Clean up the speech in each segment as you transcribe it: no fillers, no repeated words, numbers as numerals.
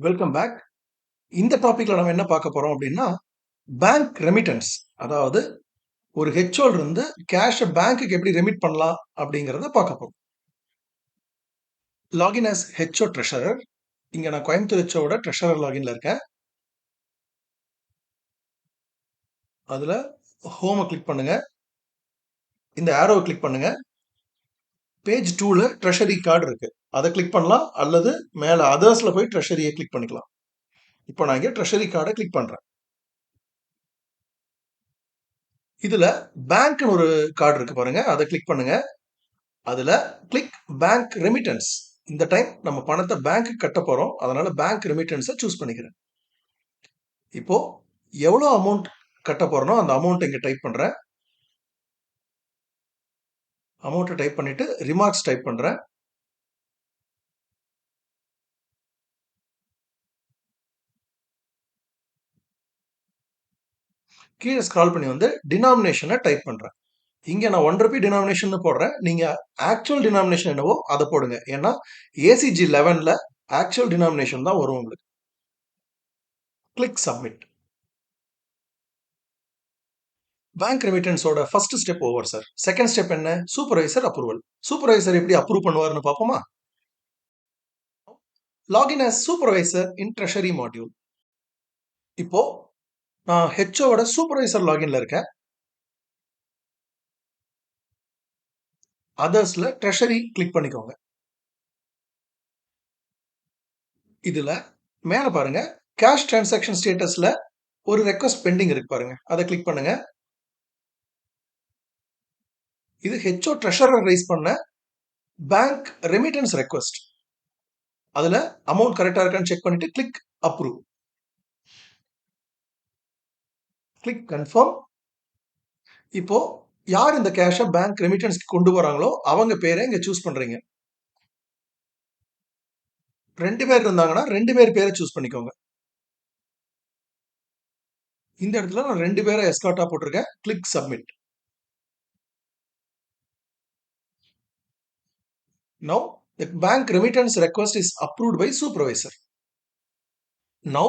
Welcome back. இந்த டாபிக்ல நம்ம என்ன பார்க்க போறோம் அப்படின்னா, பேங்க் ரெமிட்டன்ஸ். அதாவது ஒரு ஹெச்ஓல இருந்து கேஷ பேங்க்குக்கு எப்படி ரெமிட் பண்ணலாம் அப்படிங்கிறத பார்க்க போறோம். Login as HO treasurer. இங்க நான் கோயம்புத்தூர் ஹெச்ஓட ட்ரெஷரர் லாகின்ல இருக்கேன். அதுல ஹோம கிளிக் பண்ணுங்க. இந்த ஆரோவை கிளிக் பண்ணுங்க. பேஜ் 2ல ட்ரெஷரி கார்டு இருக்கு. அதை கிளிக் பண்ணலாம் அல்லது மேல அதர்ஸ்ல போய் ட்ரெஷரியை கிளிக் பண்ணிக்கலாம். இப்போ நான் இங்க ட்ரெஷரி கார்டை கிளிக் பண்றேன். இதுல பேங்க்னு ஒரு கார்டு இருக்கு பாருங்க, அதை கிளிக் பண்ணுங்க. அதுல கிளிக் பேங்க் ரெமிட்டன்ஸ். இந்த டைம் நம்ம பணத்தை பேங்க்கு கட்ட போறோம். அதனால பேங்க் ரெமிட்டன்ஸை சூஸ் பண்ணிக்கிறேன். இப்போ எவ்வளோ அமௌண்ட் கட்ட போறனோ அந்த அமௌண்ட் இங்க டைப் பண்றேன். அமௌண்ட்டை டைப் பண்ணிட்டு ரிமார்க்ஸ் டைப் பண்றேன். கீழே ஸ்க்ரால் பண்ணி வந்து டினாமினேஷனை டைப் பண்றேன். இங்க நான் 1 ரூபி டினாமினேஷன் போடுறேன். நீங்க ஆக்சுவல் டினாமினேஷன் என்னவோ அதை போடுங்க. ஏன்னா ஏசிஜி 11ல ஆக்சுவல் டினாமினேஷன் தான் வரும் உங்களுக்கு. Click submit. பேங்க் ரெமிட்டன்ஸோட first step over sir. Second step என்ன? Supervisor approval. சூப்பர்வைசர் எப்படி அப்ரூவ் பண்ணுவாருன்னு பார்ப்போமா? Login as supervisor in treasury module. இப்போ நான் ஹெச்ஓட சூப்பர்வைசர் லாகின்ல இருக்கேன். அதர்ஸ்ல ட்ரெஷரி கிளிக் பண்ணிக்கோங்க. இதுல மேல பாருங்க, கேஷ் டிரான்சாக்ஷன் ஸ்டேட்டஸ்ல ஒரு ரெக்வஸ்ட் பெண்டிங் இருக்கு பாருங்க, அதை கிளிக் பண்ணுங்க. இது ஹெச்ஓ ட்ரெஷரர் ரைஸ் பண்ண பேங்க் ரெமிட்டன்ஸ் ரெக்வஸ்ட். அதுல அமௌண்ட் கரெக்டா இருக்கான்னு செக் பண்ணிட்டு கிளிக் அப்ரூவ். Click confirm. இப்போ யார் இந்த கேஷை பேங்க் ரெமிட்டன்ஸ்க்கு கொண்டு வராங்களோ அவங்க பேரை இங்க சூஸ் பண்றீங்க. 2 பேர் இருந்தாங்கன்னா 2 பேர் பேரை சூஸ் பண்ணிக்கோங்க. இந்த இடத்துல நான் 2 பேரை எஸ்கார்ட்டா போட்டிருக்கேன். Click submit. Now the bank remittance request is approved by supervisor. Now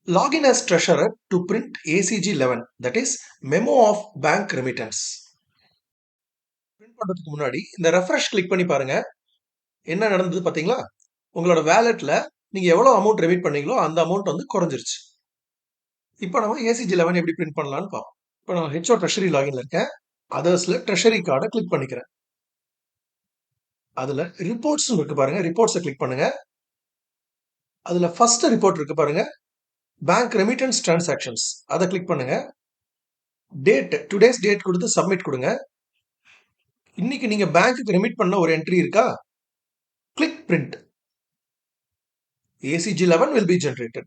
login as treasurer to print ACG 11, that is memo of bank remittance. Print பண்றதுக்கு முன்னாடி இந்த ரெஃப்ரெஷ் கிளிக் பண்ணி பாருங்க. என்ன நடந்தது பாத்தீங்களா? உங்களோட வேலெட்ல நீங்க எவ்வளவு அமௌண்ட் ரெமிட் பண்ணீங்களோ அந்த அமௌண்ட் வந்து குறைஞ்சிருச்சு. இப்போ நம்ம ஏசிஜி 11 எப்படி பிரிண்ட் பண்ணலாம்னு பார்ப்போம். இப்போ நான் ஹெச்ஓ ட்ரெஷரி லாகின்ல இருக்கேன். அதர்ஸ்ல ட்ரெஷரி கார்டை கிளிக் பண்ணிக்கிறேன். அதுல ரிப்போர்ட்ஸ் இருக்கு பாருங்க, ரிப்போர்ட்ஸை கிளிக் பண்ணுங்க. அதுல ஃபர்ஸ்ட் ரிப்போர்ட் இருக்கு பாருங்க, பேங்க் ரெமிட்டன்ஸ் டிரான்சாக்ஷன்ஸ், அதை கிளிக் பண்ணுங்க. டேட், டுடேஸ் டேட் கொடுத்து சப்மிட் கொடுங்க. இன்னைக்கு நீங்க பேங்க்குக்கு ரெமிட் பண்ண ஒரு என்ட்ரி இருக்கா? Click print. ACG 11 will be generated.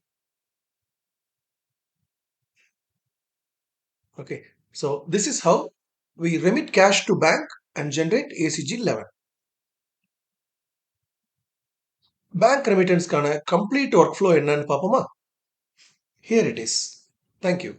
Okay, so this is how we remit cash to bank and generate ACG 11. Bank ரெமிட்டன்ஸ்க்கான கம்ப்ளீட் ஒர்க் ஃப்ளோ என்னன்னு பார்ப்போமா? Here it is. Thank you.